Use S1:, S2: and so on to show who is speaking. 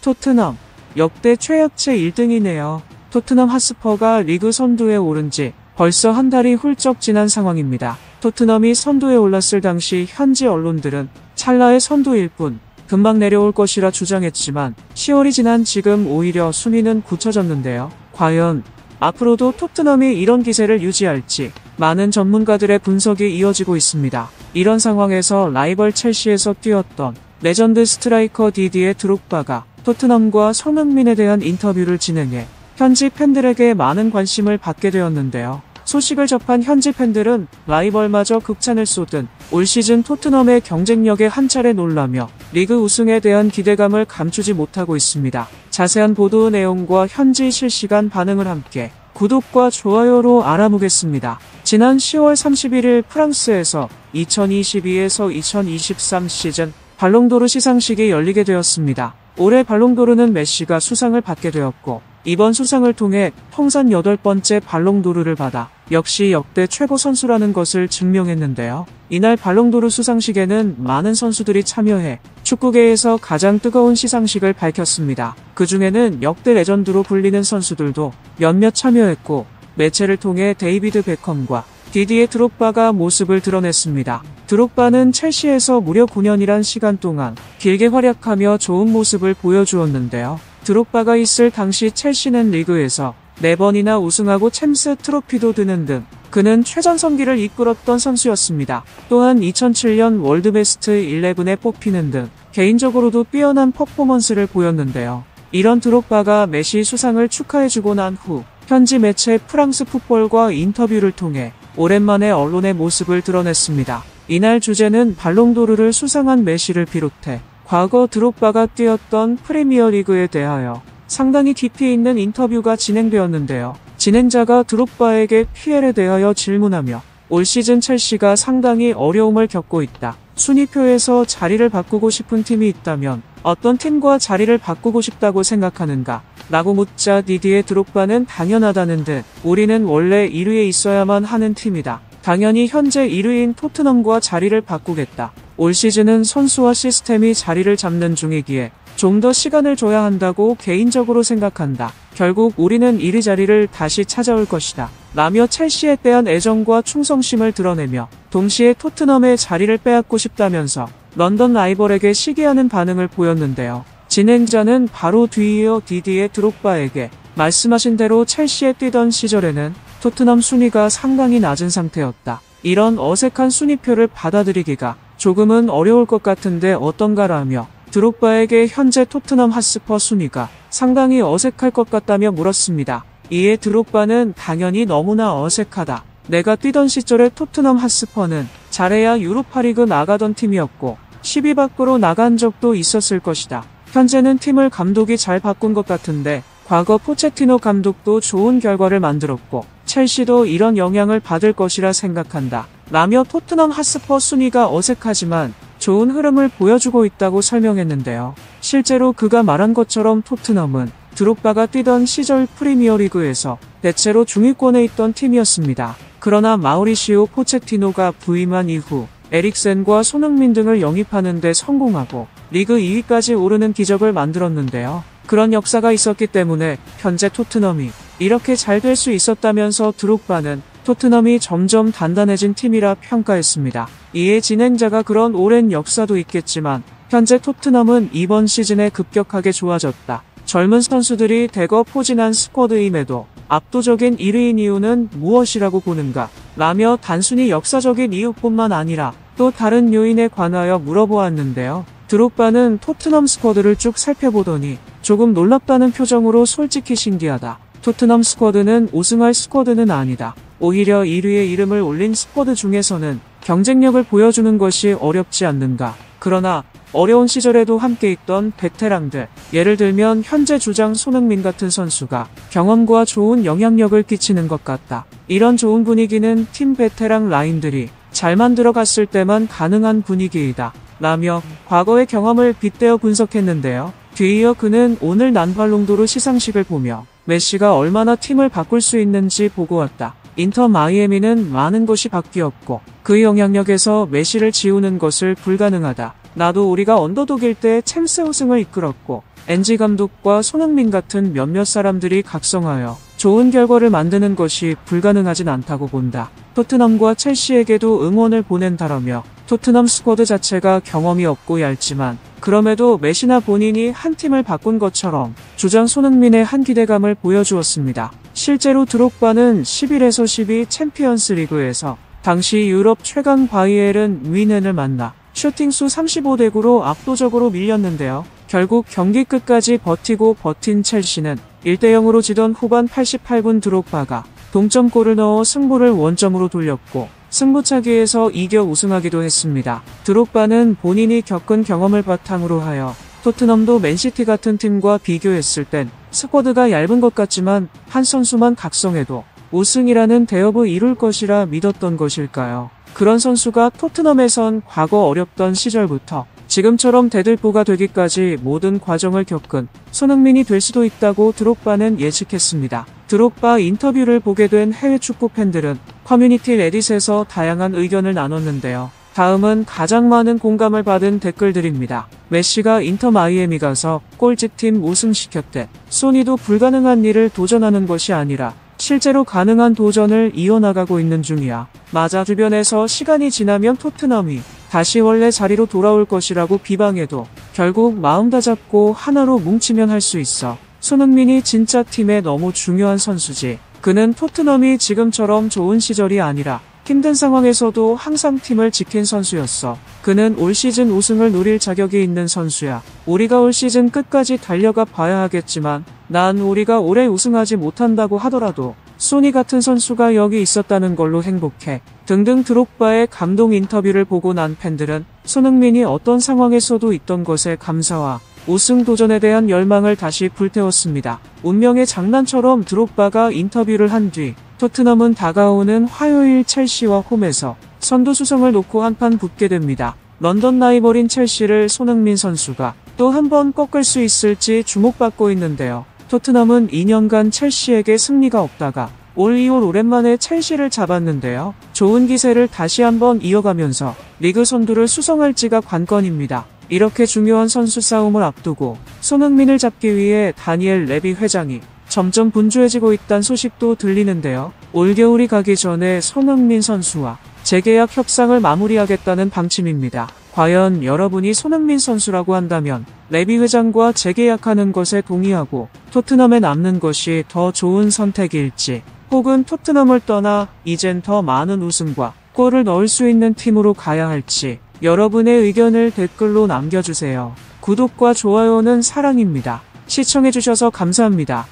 S1: 토트넘 역대 최악체 1등이네요. 토트넘 핫스퍼가 리그 선두에 오른 지 벌써 한 달이 훌쩍 지난 상황입니다. 토트넘이 선두에 올랐을 당시 현지 언론들은 찰나의 선두일 뿐 금방 내려올 것이라 주장했지만 10월이 지난 지금 오히려 순위는 굳혀졌는데요. 과연 앞으로도 토트넘이 이런 기세를 유지할지 많은 전문가들의 분석이 이어지고 있습니다. 이런 상황에서 라이벌 첼시에서 뛰었던 레전드 스트라이커 디디에 드록바가 토트넘과 손흥민에 대한 인터뷰를 진행해 현지 팬들에게 많은 관심을 받게 되었는데요. 소식을 접한 현지 팬들은 라이벌마저 극찬을 쏟은 올 시즌 토트넘의 경쟁력에 한 차례 놀라며 리그 우승에 대한 기대감을 감추지 못하고 있습니다. 자세한 보도 내용과 현지 실시간 반응을 함께 구독과 좋아요로 알아보겠습니다. 지난 10월 31일 프랑스에서 2022에서 2023 시즌 발롱도르 시상식이 열리게 되었습니다. 올해 발롱도르는 메시가 수상을 받게 되었고 이번 수상을 통해 통산 8번째 발롱도르를 받아 역시 역대 최고 선수라는 것을 증명했는데요. 이날 발롱도르 수상식에는 많은 선수들이 참여해 축구계에서 가장 뜨거운 시상식을 밝혔습니다. 그 중에는 역대 레전드로 불리는 선수들도 몇몇 참여했고 매체를 통해 데이비드 베컴과 디디에 드록바가 모습을 드러냈습니다. 드록바는 첼시에서 무려 9년이란 시간 동안 길게 활약하며 좋은 모습을 보여주었는데요. 드록바가 있을 당시 첼시는 리그에서 4번이나 우승하고 챔스 트로피도 드는 등 그는 최전성기를 이끌었던 선수였습니다. 또한 2007년 월드베스트 11에 뽑히는 등 개인적으로도 뛰어난 퍼포먼스를 보였는데요. 이런 드록바가 메시 수상을 축하해주고 난 후 현지 매체 프랑스 풋볼과 인터뷰를 통해 오랜만에 언론의 모습을 드러냈습니다. 이날 주제는 발롱도르를 수상한 메시를 비롯해 과거 드록바가 뛰었던 프리미어리그에 대하여 상당히 깊이 있는 인터뷰가 진행되었는데요. 진행자가 드록바에게 PL에 대하여 질문하며 올 시즌 첼시가 상당히 어려움을 겪고 있다. 순위표에서 자리를 바꾸고 싶은 팀이 있다면 어떤 팀과 자리를 바꾸고 싶다고 생각하는가? 라고 묻자 디디에 드록바는 당연하다는 듯 우리는 원래 1위에 있어야만 하는 팀이다. 당연히 현재 1위인 토트넘과 자리를 바꾸겠다. 올 시즌은 선수와 시스템이 자리를 잡는 중이기에 좀 더 시간을 줘야 한다고 개인적으로 생각한다. 결국 우리는 1위 자리를 다시 찾아올 것이다. 라며 첼시에 대한 애정과 충성심을 드러내며 동시에 토트넘의 자리를 빼앗고 싶다면서 런던 라이벌에게 시기하는 반응을 보였는데요. 진행자는 바로 뒤이어 디디에 드록바에게 말씀하신 대로 첼시에 뛰던 시절에는 토트넘 순위가 상당히 낮은 상태였다. 이런 어색한 순위표를 받아들이기가 조금은 어려울 것 같은데 어떤가라며 드록바에게 현재 토트넘 핫스퍼 순위가 상당히 어색할 것 같다며 물었습니다. 이에 드록바는 당연히 너무나 어색하다. 내가 뛰던 시절에 토트넘 핫스퍼는 잘해야 유로파리그 나가던 팀이었고 10위 밖으로 나간 적도 있었을 것이다. 현재는 팀을 감독이 잘 바꾼 것 같은데 과거 포체티노 감독도 좋은 결과를 만들었고 첼시도 이런 영향을 받을 것이라 생각한다. 라며 토트넘 핫스퍼 순위가 어색하지만 좋은 흐름을 보여주고 있다고 설명했는데요. 실제로 그가 말한 것처럼 토트넘은 드록바가 뛰던 시절 프리미어리그에서 대체로 중위권에 있던 팀이었습니다. 그러나 마우리시오 포체티노가 부임한 이후 에릭센과 손흥민 등을 영입하는 데 성공하고 리그 2위까지 오르는 기적을 만들었는데요. 그런 역사가 있었기 때문에 현재 토트넘이 이렇게 잘 될 수 있었다면서 드록바는 토트넘이 점점 단단해진 팀이라 평가했습니다. 이에 진행자가 그런 오랜 역사도 있겠지만 현재 토트넘은 이번 시즌에 급격하게 좋아졌다. 젊은 선수들이 대거 포진한 스쿼드임에도 압도적인 1위인 이유는 무엇이라고 보는가? 라며 단순히 역사적인 이유뿐만 아니라 또 다른 요인에 관하여 물어보았는데요. 드록바는 토트넘 스쿼드를 쭉 살펴보더니 조금 놀랍다는 표정으로 솔직히 신기하다. 토트넘 스쿼드는 우승할 스쿼드는 아니다. 오히려 1위에 이름을 올린 스쿼드 중에서는 경쟁력을 보여주는 것이 어렵지 않는가. 그러나 어려운 시절에도 함께 있던 베테랑들, 예를 들면 현재 주장 손흥민 같은 선수가 경험과 좋은 영향력을 끼치는 것 같다. 이런 좋은 분위기는 팀 베테랑 라인들이 잘 만들어갔을 때만 가능한 분위기이다. 라며 과거의 경험을 빗대어 분석했는데요. 뒤이어 그는 오늘 난발롱도르 시상식을 보며 메시가 얼마나 팀을 바꿀 수 있는지 보고 왔다. 인터 마이애미는 많은 것이 바뀌었고 그 영향력에서 메시를 지우는 것을 불가능하다. 나도 우리가 언더독일 때 챔스 우승을 이끌었고 NG 감독과 손흥민 같은 몇몇 사람들이 각성하여 좋은 결과를 만드는 것이 불가능하진 않다고 본다. 토트넘과 첼시에게도 응원을 보낸다라며 토트넘 스쿼드 자체가 경험이 없고 얇지만 그럼에도 메시나 본인이 한 팀을 바꾼 것처럼 주장 손흥민의 한 기대감을 보여주었습니다. 실제로 드록바는 11에서 12 챔피언스 리그에서 당시 유럽 최강 바이에른 뮌헨을 만나 슈팅수 35대9로 압도적으로 밀렸는데요. 결국 경기 끝까지 버틴 첼시는 1대0으로 지던 후반 88분 드록바가 동점골을 넣어 승부를 원점으로 돌렸고 승부차기에서 이겨 우승하기도 했습니다. 드록바는 본인이 겪은 경험을 바탕으로 하여 토트넘도 맨시티 같은 팀과 비교했을 땐 스쿼드가 얇은 것 같지만 한 선수만 각성해도 우승이라는 대업을 이룰 것이라 믿었던 것일까요? 그런 선수가 토트넘에선 과거 어렵던 시절부터 지금처럼 대들보가 되기까지 모든 과정을 겪은 손흥민이 될 수도 있다고 드록바는 예측했습니다. 드록바 인터뷰를 보게 된 해외 축구 팬들은 커뮤니티 레딧에서 다양한 의견을 나눴는데요. 다음은 가장 많은 공감을 받은 댓글들입니다. 메시가 인터 마이애미 가서 꼴찌팀 우승시켰대. 소니도 불가능한 일을 도전하는 것이 아니라 실제로 가능한 도전을 이어나가고 있는 중이야. 맞아. 주변에서 시간이 지나면 토트넘이 다시 원래 자리로 돌아올 것이라고 비방해도 결국 마음 다잡고 하나로 뭉치면 할 수 있어. 손흥민이 진짜 팀에 너무 중요한 선수지. 그는 토트넘이 지금처럼 좋은 시절이 아니라 힘든 상황에서도 항상 팀을 지킨 선수였어. 그는 올 시즌 우승을 노릴 자격이 있는 선수야. 우리가 올 시즌 끝까지 달려가 봐야 하겠지만 난 우리가 올해 우승하지 못한다고 하더라도 소니 같은 선수가 여기 있었다는 걸로 행복해. 등등. 드록바의 감동 인터뷰를 보고 난 팬들은 손흥민이 어떤 상황에서도 있던 것에 감사와 우승 도전에 대한 열망을 다시 불태웠습니다. 운명의 장난처럼 드록바가 인터뷰를 한 뒤 토트넘은 다가오는 화요일 첼시와 홈에서 선두 수성을 놓고 한판 붙게 됩니다. 런던 라이벌인 첼시를 손흥민 선수가 또 한 번 꺾을 수 있을지 주목받고 있는데요. 토트넘은 2년간 첼시에게 승리가 없다가 올 2월 오랜만에 첼시를 잡았는데요. 좋은 기세를 다시 한번 이어가면서 리그 선두를 수성할지가 관건입니다. 이렇게 중요한 선수 싸움을 앞두고 손흥민을 잡기 위해 다니엘 레비 회장이 점점 분주해지고 있다는 소식도 들리는데요. 올겨울이 가기 전에 손흥민 선수와 재계약 협상을 마무리하겠다는 방침입니다. 과연 여러분이 손흥민 선수라고 한다면 레비 회장과 재계약하는 것에 동의하고 토트넘에 남는 것이 더 좋은 선택일지, 혹은 토트넘을 떠나 이젠 더 많은 우승과 골을 넣을 수 있는 팀으로 가야 할지 여러분의 의견을 댓글로 남겨주세요. 구독과 좋아요는 사랑입니다. 시청해주셔서 감사합니다.